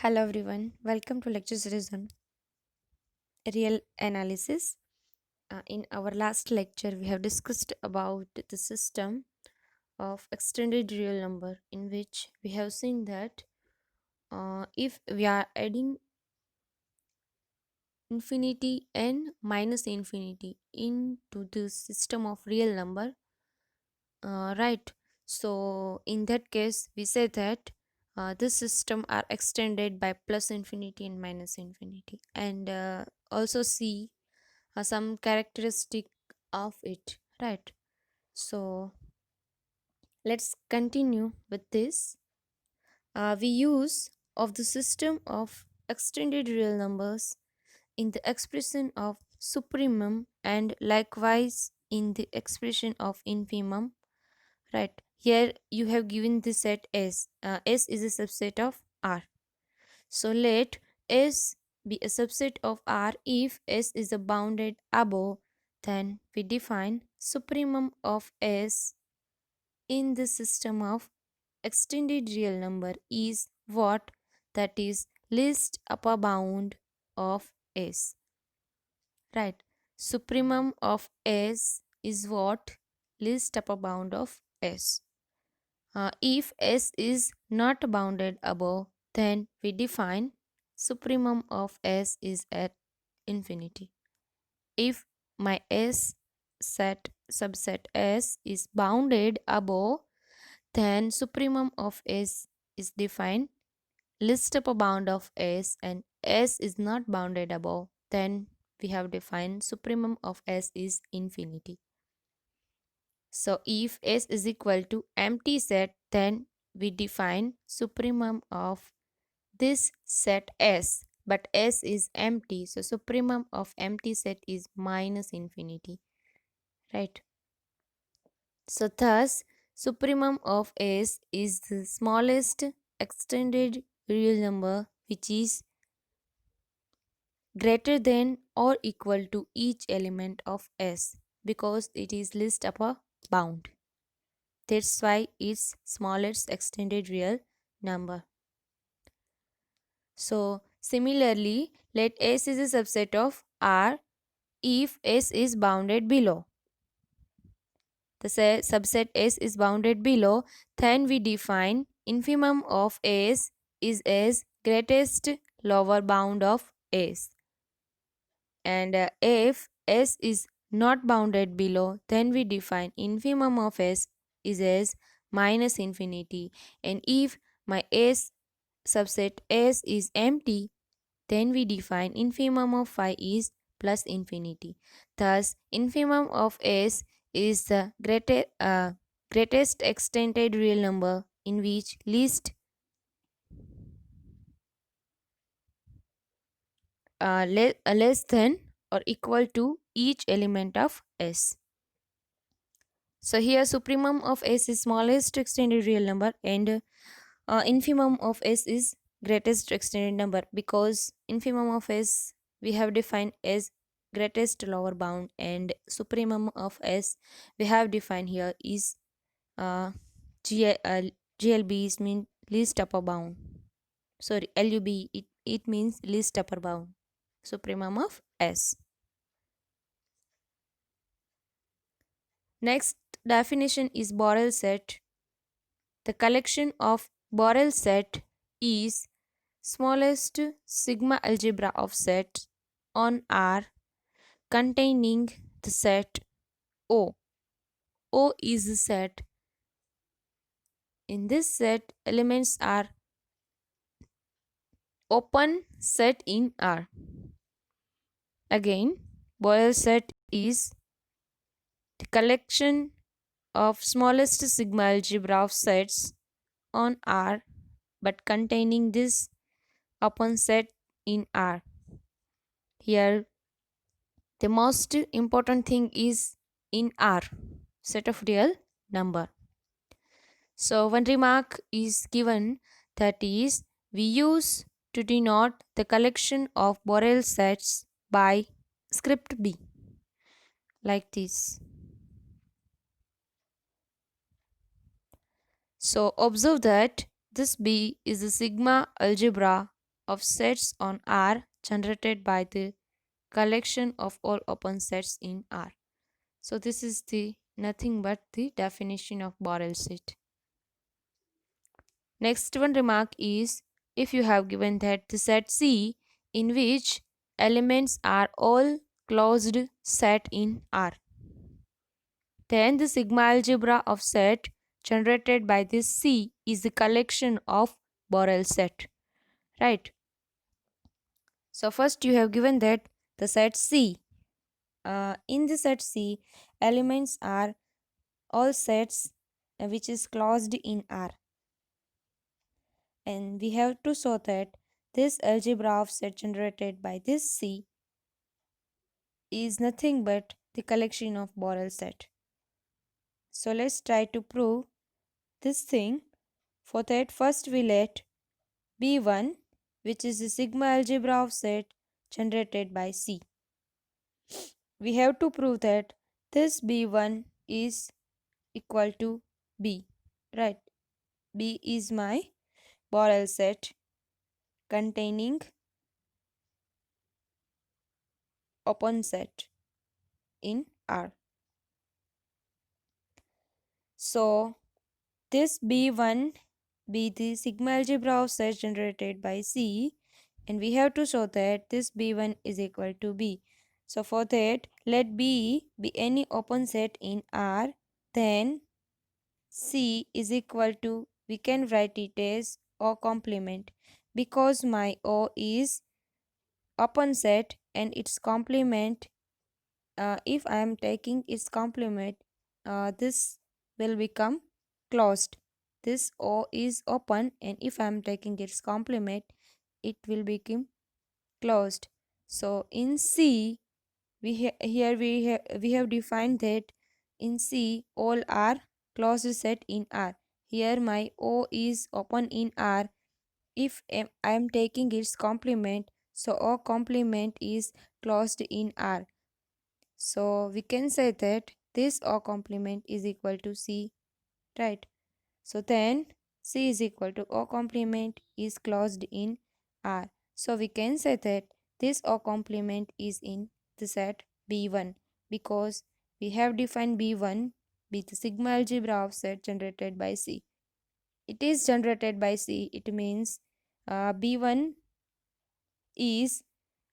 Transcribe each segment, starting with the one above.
Hello everyone, welcome to lecture series on real analysis. In our last lecture, we have discussed about the system of extended real number, in which we have seen that if we are adding infinity and minus infinity into the system of real number, right? So in that case, we say that this system are extended by plus infinity and minus infinity, and also see some characteristic of it, right? So let's continue with this. We use of the system of extended real numbers in the expression of supremum and likewise in the expression of infimum, right? Here you have given the set S. S is a subset of R. So let S be a subset of R if S is a bounded above, then we define supremum of S in the system of extended real number is what, that is least upper bound of S, right? Supremum of S is what, least upper bound of S. If S is not bounded above, then we define supremum of S is at infinity. If my S set subset S is bounded above, then supremum of S is defined least upper bound of S, and S is not bounded above, then we have defined supremum of S is infinity. So if S is equal to empty set, then we define supremum of this set S, but S is empty, so supremum of empty set is minus infinity, right? So thus supremum of S is the smallest extended real number which is greater than or equal to each element of S because it is least upper bound. That's why it's smallest extended real number. So similarly, let S is a subset of R if S is bounded below. The subset S is bounded below, then we define infimum of S is as greatest lower bound of S. And if S is not bounded below, then we define infimum of S is as minus infinity. And if my S subset S is empty, then we define infimum of phi is plus infinity. Thus, infimum of S is the greatest extended real number in which least less than or equal to each element of S. So here supremum of S is smallest extended real number, and infimum of S is greatest extended number, because infimum of S we have defined as greatest lower bound, and supremum of S we have defined here is uh, GLB is mean least upper bound. Sorry, LUB it means least upper bound. Supremum of S. Next definition is Borel set. The collection of Borel set is smallest sigma algebra of sets on R containing the set O. O is a set. In this set, elements are open set in R. Again, Borel set is the collection of smallest sigma algebra of sets on R but containing this open set in R. Here, the most important thing is in R, set of real number. So one remark is given, that is, we use to denote the collection of Borel sets by script B, like this. So observe that this B is a sigma algebra of sets on R generated by the collection of all open sets in R. So this is the nothing but the definition of Borel set. Next one remark is, if you have given that the set C in which elements are all closed set in R, then the sigma algebra of set generated by this C is the collection of Borel set, right? So first you have given that the set C. In the set C, elements are all sets which is closed in R, and we have to show that this algebra of set generated by this C is nothing but the collection of Borel set. So let's try to prove this thing. For that, first we let B1, which is the sigma algebra of set generated by C. We have to prove that this B1 is equal to B, right? B is my Borel set containing open set in R. So this B1 be the sigma algebra of set generated by C, and we have to show that this B1 is equal to B. So for that, let B be any open set in R, then C is equal to, we can write it as O complement, because my O is open set and its complement, if I am taking its complement, this will become closed. This O is open, and if I am taking its complement, it will become closed. So in C, we have defined that in C all are closed set in R. Here my O is open in R. If I am taking its complement, so O complement is closed in R. So we can say that this O complement is equal to C, right? So then C is equal to O complement is closed in R. So we can say that this O complement is in the set B1, because we have defined B1 with the sigma algebra of set generated by C. It is generated by C. It means B1 is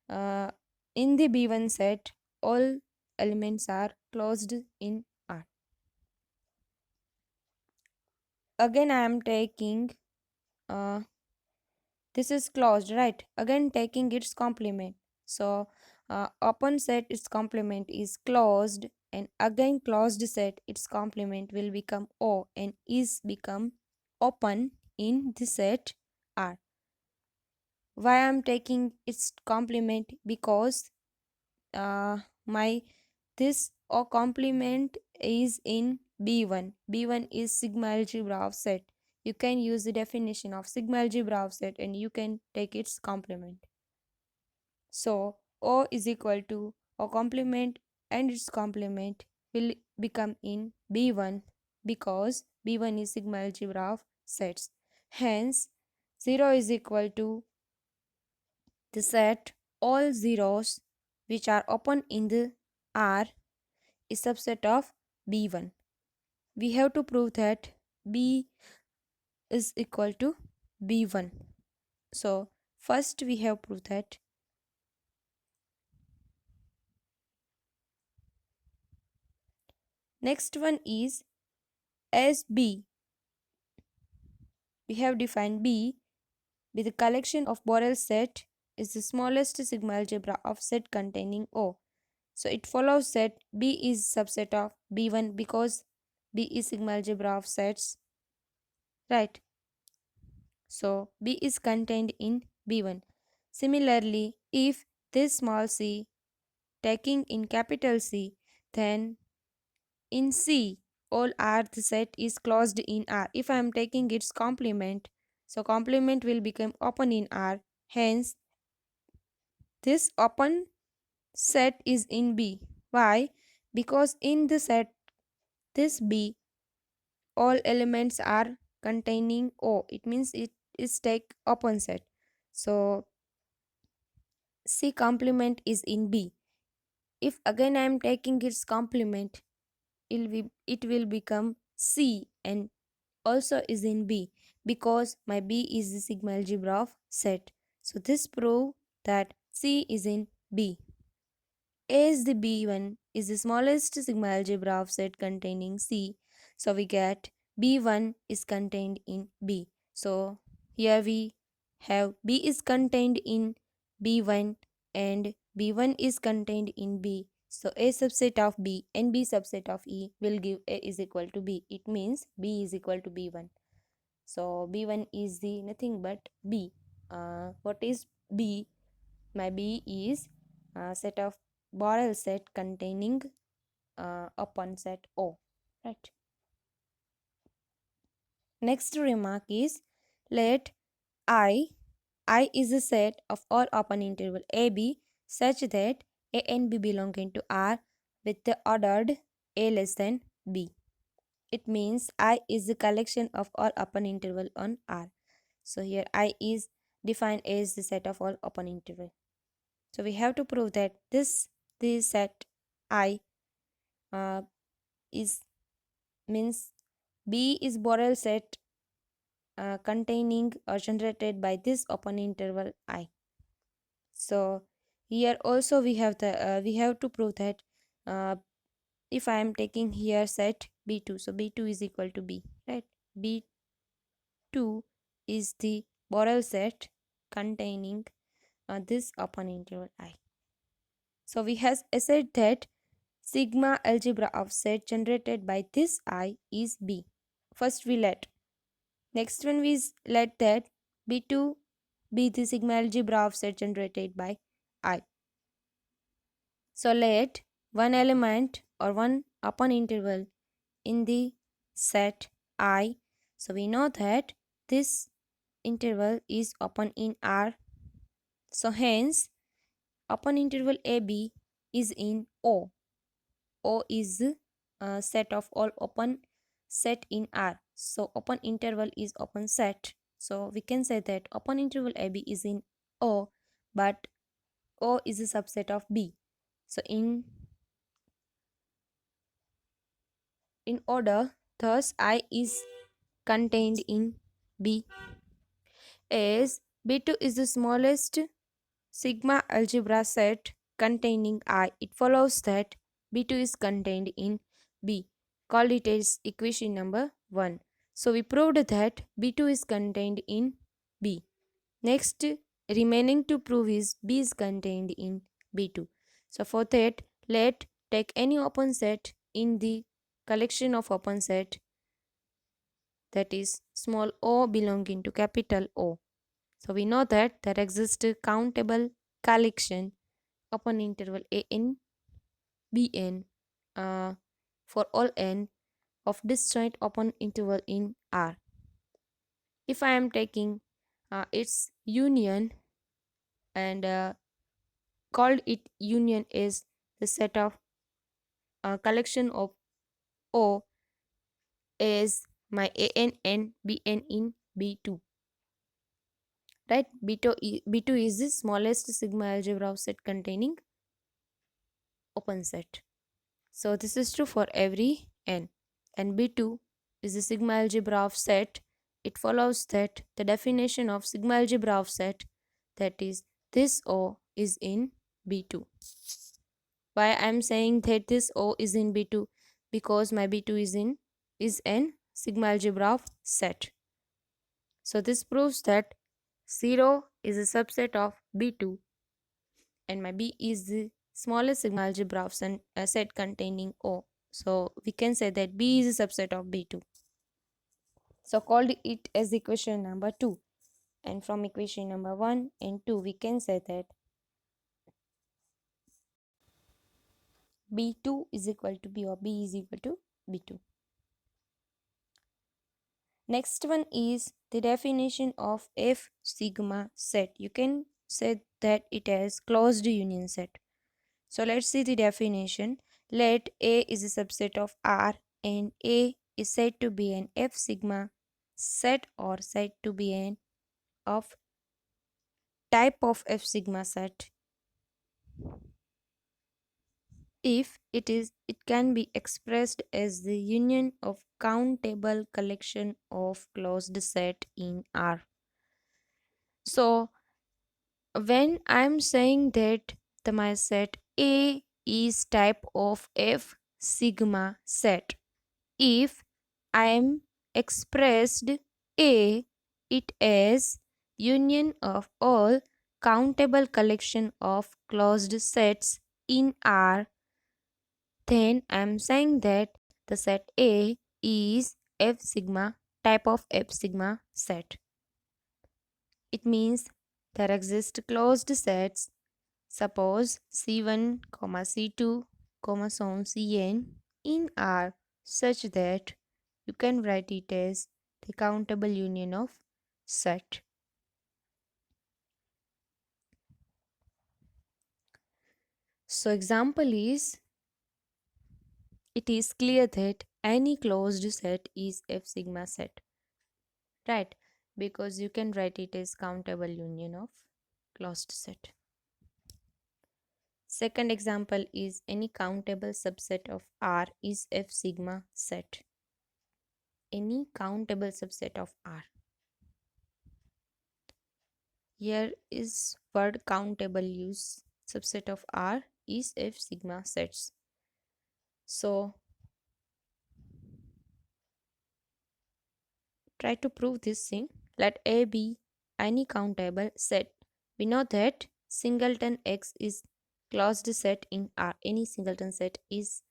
uh, in the B1 set, all elements are closed in R. Again, I am taking uh, this is closed, right? Again, taking its complement. So, open set its complement is closed, and again closed set its complement will become O and is become open in the set R. Why I am taking its complement? Because my this O complement is in B1. B1 is sigma algebra of set. You can use the definition of sigma algebra of set and you can take its complement. So O is equal to O complement and its complement will become in B1, because B1 is sigma algebra of sets. Hence 0 is equal to the set all zeros which are open in the R is subset of B1. We have to prove that B is equal to B1. So first we have proved that. Next one is, as B, we have defined B with the collection of Borel set is the smallest sigma algebra of set containing O. So it follows that B is subset of B1 because B is sigma algebra of sets, right? So B is contained in B1. Similarly, if this small c taking in capital C, then in C all R the set is closed in R. If I am taking its complement, so complement will become open in R. Hence, this open set is in B. Why? Because in the set this B, all elements are containing O. It means it is take open set. So C complement is in B. If again I am taking its complement, it will become C and also is in B because my B is the sigma algebra of set. So this proves that C is in B. As the B1 is the smallest sigma algebra of set containing C, so we get B1 is contained in B. So here we have B is contained in B1 and B1 is contained in B. So A subset of B and B subset of E will give A is equal to B. It means B is equal to B1. So B1 is the nothing but B. What is B? My B is a set of Borel set containing upon set O. Right. Next remark is let I is a set of all open interval AB such that A and B belonging to R with the ordered A less than B. It means I is the collection of all open interval on R. So here I is defined as the set of all open interval. So we have to prove that this set I uh, is means B is Borel set containing or generated by this open interval I. So here also we have to prove that uh, if I am taking here set B2, so B2 is equal to B, right? B2 is the Borel set containing this open interval I. So we have said that sigma algebra of set generated by this I is B. First we let. Next one we let that B2 be the sigma algebra of set generated by I. So let one element or one open interval in the set I. So we know that this interval is open in R. So hence open interval AB is in O. O is a set of all open set in R. So open interval is open set. So we can say that open interval AB is in O, but O is a subset of B. So in order, thus I is contained in B. As B2 is the smallest sigma algebra set containing I, it follows that B2 is contained in B. Called it as equation number 1. So we proved that B2 is contained in B. Next, remaining to prove is B is contained in B2. So for that, let take any open set in the collection of open set, that is small o belonging to capital O. So we know that there exists a countable collection upon interval a n bn for all n of disjoint open interval in R. If I am taking its union and called it union is the set of collection of O is my an n bn in B2. Right, B2 is the smallest sigma algebra of set containing open set. So this is true for every n. And B2 is the sigma algebra of set. It follows that the definition of sigma algebra of set, that is this O is in B2. Why I am saying that this O is in B2? Because my B2 is an sigma algebra of set. So this proves that 0 is a subset of B2 and my B is the smallest sigma algebra of set containing O. So we can say that B is a subset of B2. So called it as equation number 2. And from equation number 1 and 2 we can say that B2 is equal to B or B is equal to B2. Next one is the definition of F sigma set. You can say that it has closed union set. So let's see the definition. Let A is a subset of R and A is said to be an F sigma set or said to be an of type of F sigma set if it can be expressed as the union of countable collection of closed set in R. So when I'm saying that my set A is type of F sigma set, if I'm expressed A it as union of all countable collection of closed sets in R, then I'm saying that the set A is F sigma type of F sigma set. It means there exist closed sets, suppose C1, C2, so on Cn in R, such that you can write it as the countable union of set. So example is, it is clear that any closed set is F sigma set, right? Because you can write it as countable union of closed set. Second example is, any countable subset of R is F sigma set. Any countable subset of R. Here is word countable use. Subset of R is F sigma sets. So try to prove this thing. Let A be any countable set. We know that singleton X is closed set in R. Any singleton set is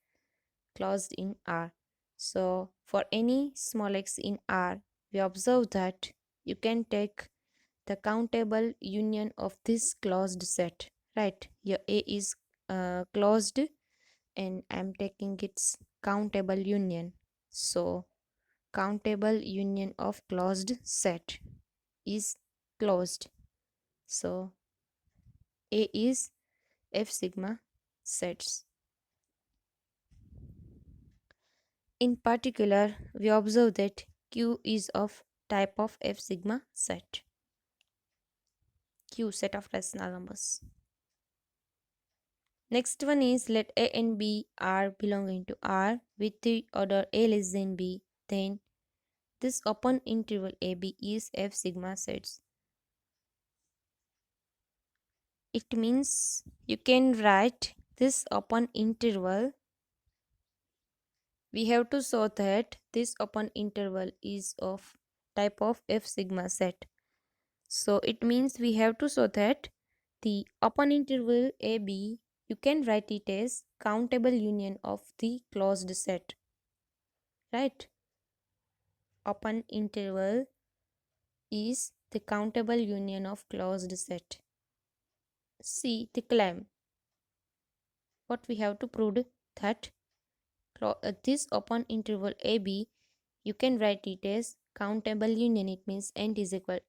closed in R. So for any small x in R, we observe that you can take the countable union of this closed set, right? Here A is closed and I'm taking its countable union. So countable union of closed set is closed. So A is F sigma sets. In particular, we observe that Q is of type of F sigma set. Q, set of rational numbers. Next one is, let A and B are belonging to R with the order A less than B, then this open interval AB is F sigma sets. It means you can write this open interval. We have to show that this open interval is of type of F sigma set. So it means we have to show that the open interval AB, you can write it as countable union of the closed set, right? Open interval is the countable union of closed set. See the claim. What we have to prove, that this open interval AB, you can write it as countable union. It means n is equal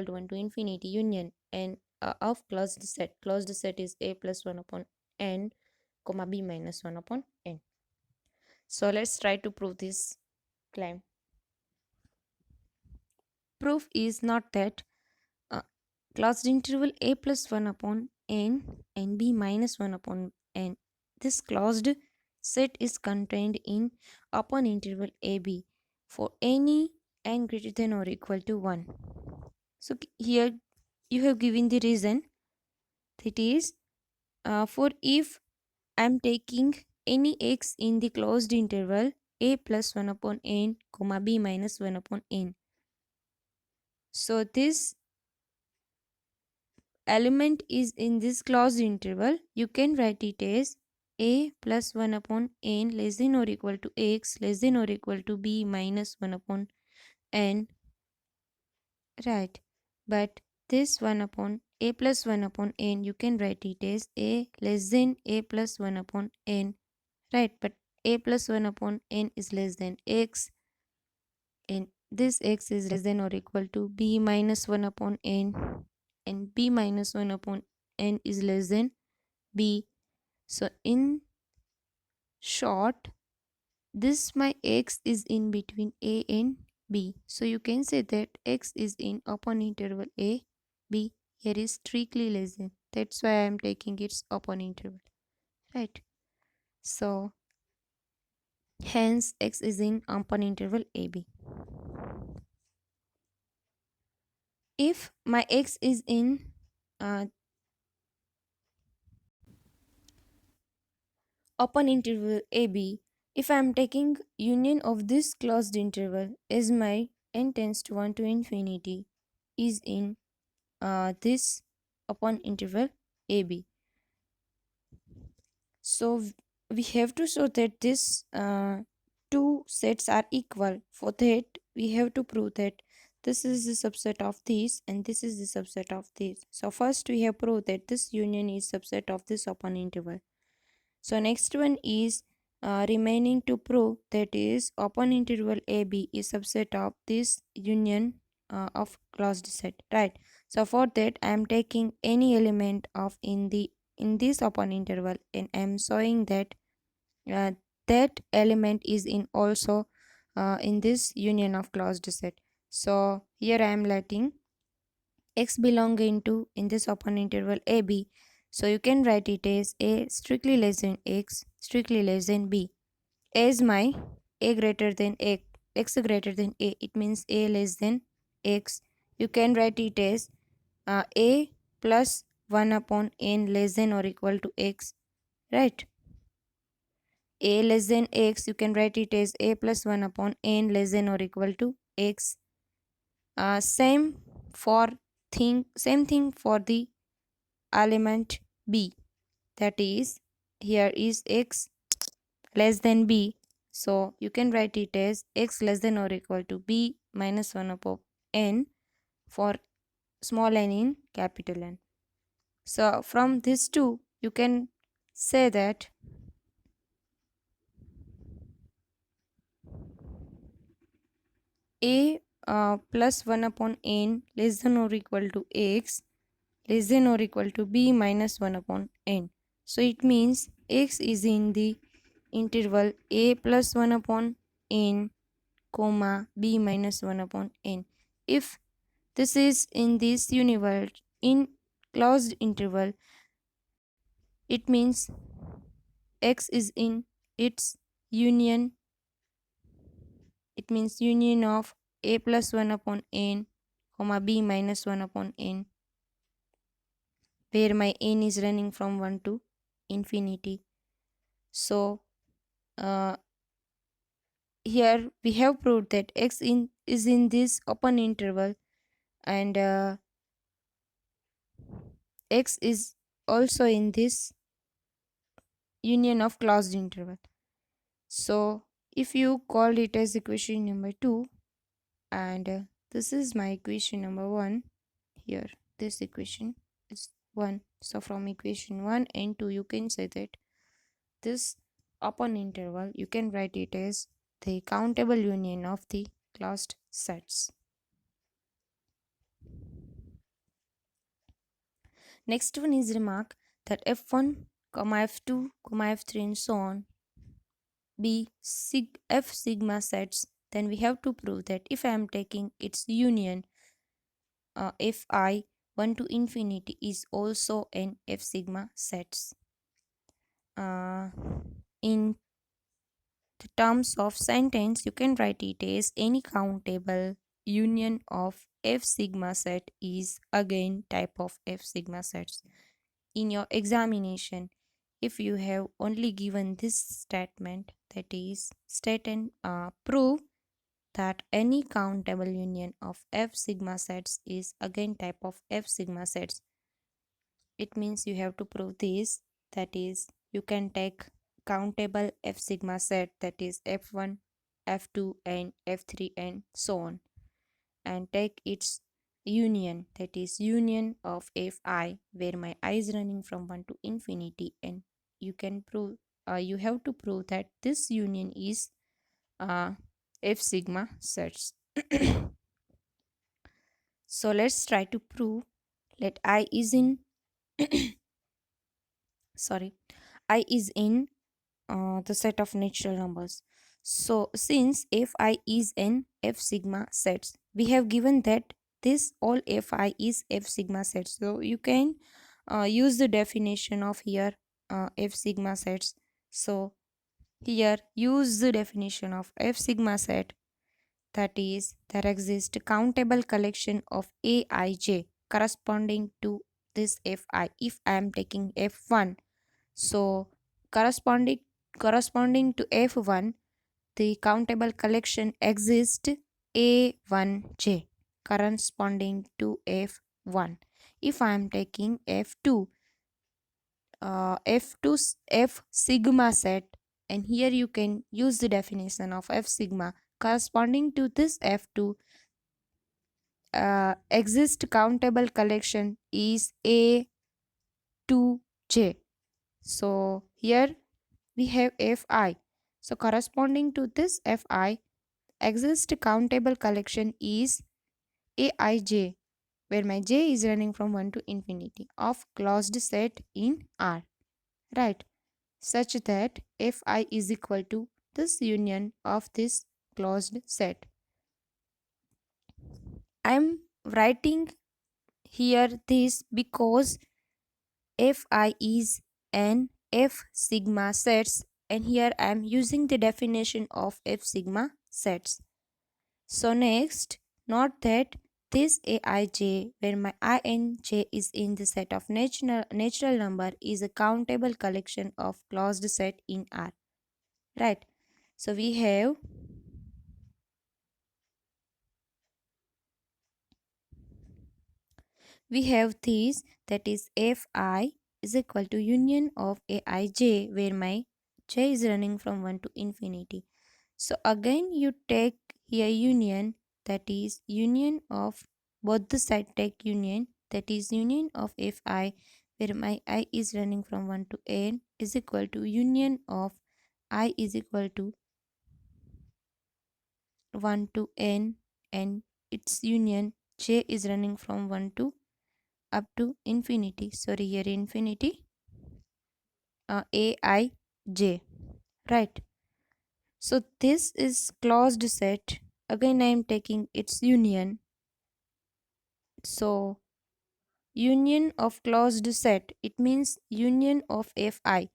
to 1 to infinity union and of closed set. Closed set is A plus 1 upon n comma B minus 1 upon n. So let's try to prove this claim. Proof is not that uh, closed interval A plus 1 upon n and B minus 1 upon n. This closed set is contained in open interval AB for any n greater than or equal to 1. So here you have given the reason, that is for if I am taking any x in the closed interval A plus 1 upon n comma B minus 1 upon n. So this element is in this closed interval, you can write it as A plus 1 upon n less than or equal to x less than or equal to B minus 1 upon n, right? But this 1 upon A plus 1 upon n, you can write it as A less than A plus 1 upon n, right? But A plus 1 upon n is less than x, and this x is less than or equal to B minus 1 upon n, and B minus 1 upon n is less than B. So in short, this my x is in between A and B. So you can say that x is in open interval A, B. Here is strictly less than. That's why I am taking its open interval, right? So hence x is in open interval AB. If my x is in uh, open interval AB, if I am taking union of this closed interval as my n tends to 1 to infinity is in this open interval AB. So we have to show that this two sets are equal. For that, we have to prove that this is the subset of this and this is the subset of this. So first we have proved that this union is subset of this open interval. So next one is remaining to prove, that is open interval AB is subset of this union of closed set, right? So for that I am taking any element of in this open interval and I am showing that uh, that element is in also in this union of closed set. So here I am letting x belonging to in this open interval AB. So you can write it as A strictly less than x, strictly less than B. As my A greater than A, x greater than A, it means A less than x. You can write it as A plus 1 upon n less than or equal to x, right? A less than x, you can write it as A plus 1 upon n less than or equal to x. Same for same thing for the element B, that is here is x less than B, so you can write it as x less than or equal to B minus 1 upon n for small n in capital N. So from these two you can say that A plus 1 upon n less than or equal to x less than or equal to B minus 1 upon n. So it means x is in the interval A plus 1 upon n comma B minus 1 upon n. If this is in this universe in closed interval, it means x is in its union. It means union of A plus 1 upon n comma B minus 1 upon n, where my n is running from 1 to infinity. So uh, here we have proved that x is in this open interval and x is also in this union of closed interval. So if you call it as equation number 2 and this is my equation number 1, here this equation is 1. So from equation 1 and 2 you can say that this open interval you can write it as the countable union of the closed sets. Next one is remark that f1, f2, f3 and so on be f sigma sets, then we have to prove that if I am taking its union if I 1 to infinity is also an f sigma sets. In the terms of sentence, you can write it as any countable union of f sigma set is again type of f sigma sets. In your examination, if you have only given this statement, that is state and prove that any countable union of f sigma sets is again type of f sigma sets, it means you have to prove this, that is you can take countable f sigma set, that is f1, f2 and f3 and so on, and take its union, that is union of fi, where my I is running from 1 to infinity, and you can prove you have to prove that this union is uh, f sigma sets. So let's try to prove. Let I is in sorry, I is in the set of natural numbers. So since fi is an f sigma sets, we have given that this all fi is f sigma sets. So you can use the definition of here F sigma sets. So here use the definition of F sigma set, that is there exists countable collection of Aij corresponding to this Fi. If I am taking F1, so corresponding corresponding to F1, the countable collection exists A1j corresponding to F1. If I am taking F2, F2 F sigma set, and here you can use the definition of F sigma corresponding to this F2, exist countable collection is A2j. So here we have Fi. So corresponding to this Fi, exist countable collection is Aij, where my j is running from 1 to infinity of closed set in R, right? Such that Fi is equal to this union of this closed set. I am writing here this because Fi is an F sigma sets, and here I am using the definition of F sigma sets. So next, note that this Aij, where my Inj is in the set of natural number, is a countable collection of closed set in R, right? So we have this, that is Fi is equal to union of Aij, where my j is running from 1 to infinity. So again you take here union, that is union of both the side, take union, that is union of Fi, where my I is running from 1 to n is equal to union of I is equal to 1 to n, and its union j is running from 1 to up to infinity. Sorry, here infinity, Aij, right? So this is closed set. Again I am taking its union. So union of closed set, it means union of Fi.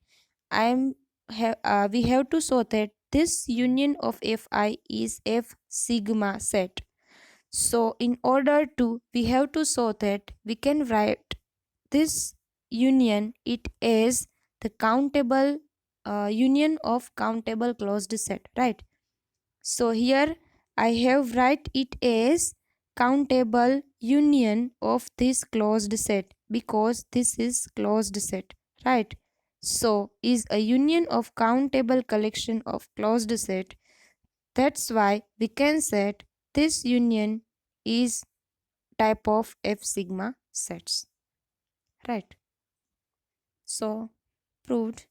We have to show that this union of Fi is F sigma set. So in order to, we have to show that we can write this union, it is the countable union of countable closed set, right? So here I have write it as countable union of this closed set, because this is closed set, right? So is a union of countable collection of closed set. That's why we can say this union is type of F sigma sets, right? So proved.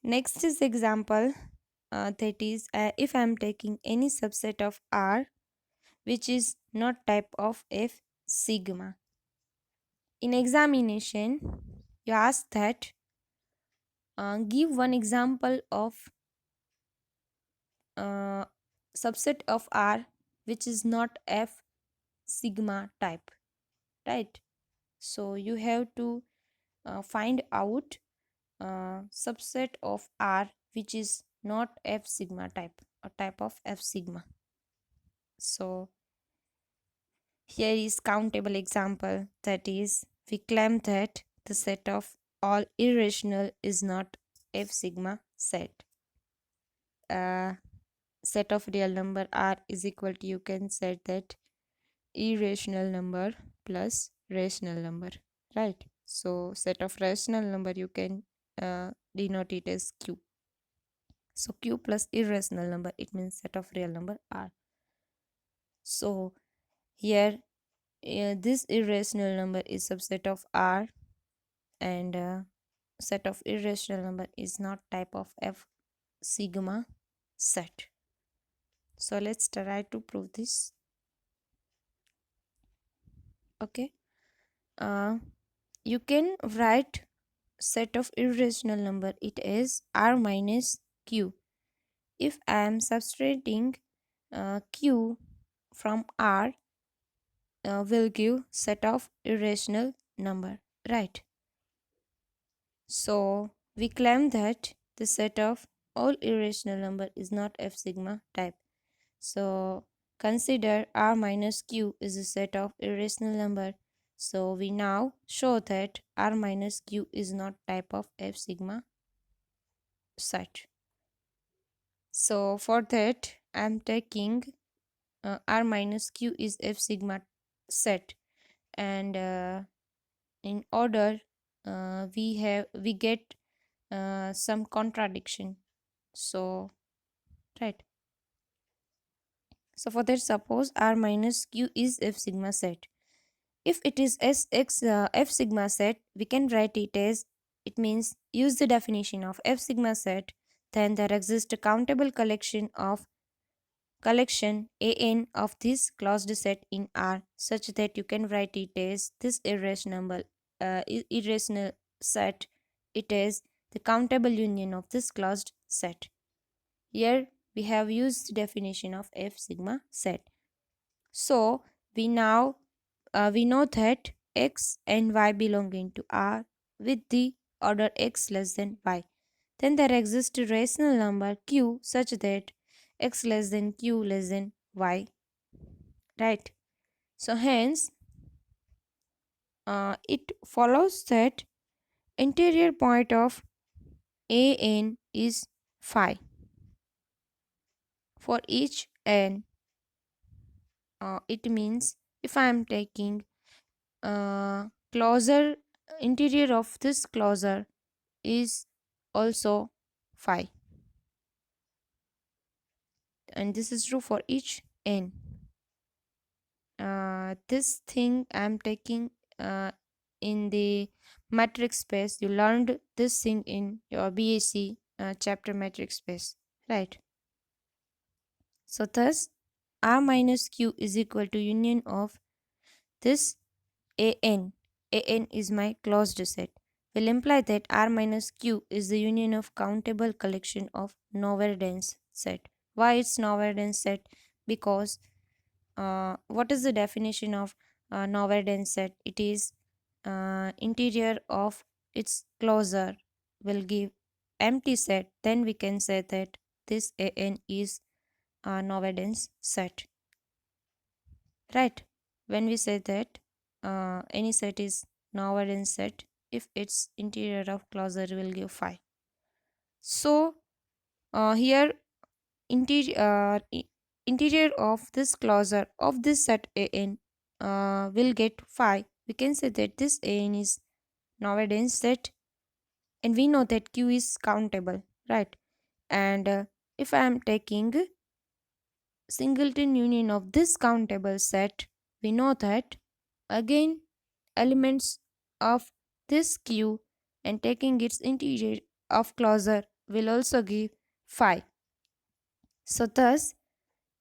Next is example, that is if I am taking any subset of R which is not type of F sigma. In examination, you ask that give one example of uh, subset of R which is not F sigma type, right? So you have to find out subset of R which is not F sigma type, a type of F sigma. So here is countable example, that is we claim that the set of all irrational is not F sigma set. Set of real number R is equal to, you can set that irrational number plus rational number, right? So set of rational number you can denote it as Q. So Q plus irrational number, it means set of real number R. So here this irrational number is subset of R, and set of irrational number is not type of F sigma set. So let's try to prove this. Okay, you can write set of irrational number, it is R minus Q. If I am subtracting Q from R, will give set of irrational number, right? So we claim that the set of all irrational number is not F sigma type. So consider R minus Q is a set of irrational number. So we now show that R minus Q is not type of F sigma set. So for that I am taking R minus Q is F sigma set, and in order we get some contradiction. So right. So for that, suppose R minus Q is F sigma set. If it is Sx F sigma set, we can write it as, it means use the definition of F sigma set, then there exists a countable collection an of this closed set in R, such that you can write it as this irrational set. It is the countable union of this closed set. Here we have used the definition of F sigma set. So we know that x and y belonging to R with the order x less than y. Then there exists a rational number q such that x less than q less than y, right? So hence it follows that interior point of an is phi for each n. It means if I am taking closure, interior of this closure is also phi, and this is true for each n. This thing I'm taking in the matrix space. You learned this thing in your BAC chapter matrix space, right? So thus R minus Q is equal to union of this an. An is my closed set. Will imply that R minus Q is the union of countable collection of nowhere dense set. Why it's nowhere dense set? Because what is the definition of nowhere dense set? It is interior of its closure will give empty set. Then we can say that this an is a nowhere dense set, right? When we say that any set is nowhere dense set if its interior of closure will give phi. So here interior of this closure of this set an will get phi. We can say that this an is nowhere dense set, and we know that q is countable, right? And if I am taking singleton union of this countable set, we know that again elements of this q and taking its interior of closure will also give phi. So thus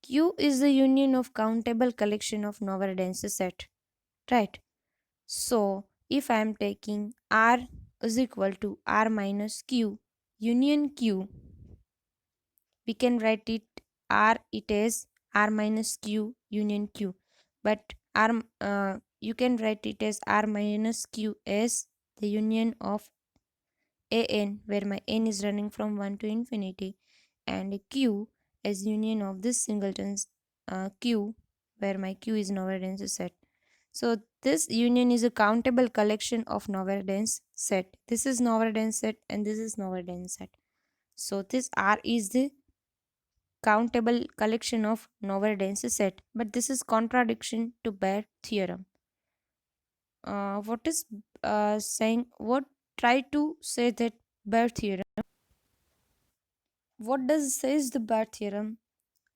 q is the union of countable collection of nowhere dense set, right? So if I am taking R is equal to R minus Q union Q, we can write it R, it is R minus Q union Q. But you can write it as R minus Q as the union of an, where my n is running from 1 to infinity, and Q as union of this singleton's Q, where my Q is nowhere dense set. So this union is a countable collection of nowhere dense set. This is nowhere dense set and this is nowhere dense set. So this R is the countable collection of nowhere dense set, but this is contradiction to Baire theorem. What is saying? What try to say that Baire theorem? What does says the Baire theorem?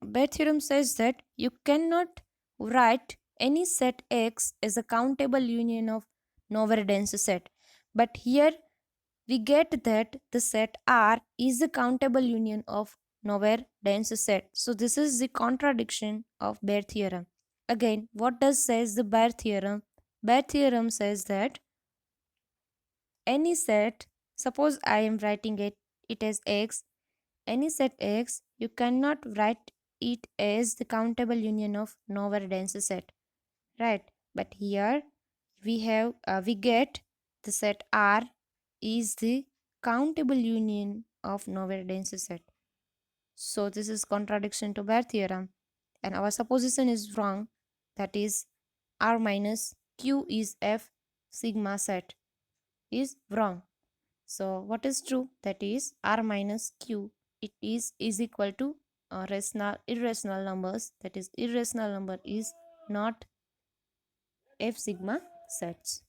Baire theorem says that you cannot write any set X as a countable union of nowhere dense set. But here we get that the set R is a countable union of nowhere dense set. So this is the contradiction of Baire theorem. Again, what does says the Baire theorem? Baire theorem says that any set, suppose I am writing it as X, any set X, you cannot write it as the countable union of nowhere dense set, right? But here we get the set R is the countable union of Noether-Densey set. So this is contradiction to Baire theorem, and our supposition is wrong. That is, R minus Q is F sigma set is wrong. So what is true? That is R minus Q. It is equal to rational irrational numbers. That is irrational number is not F sigma sets.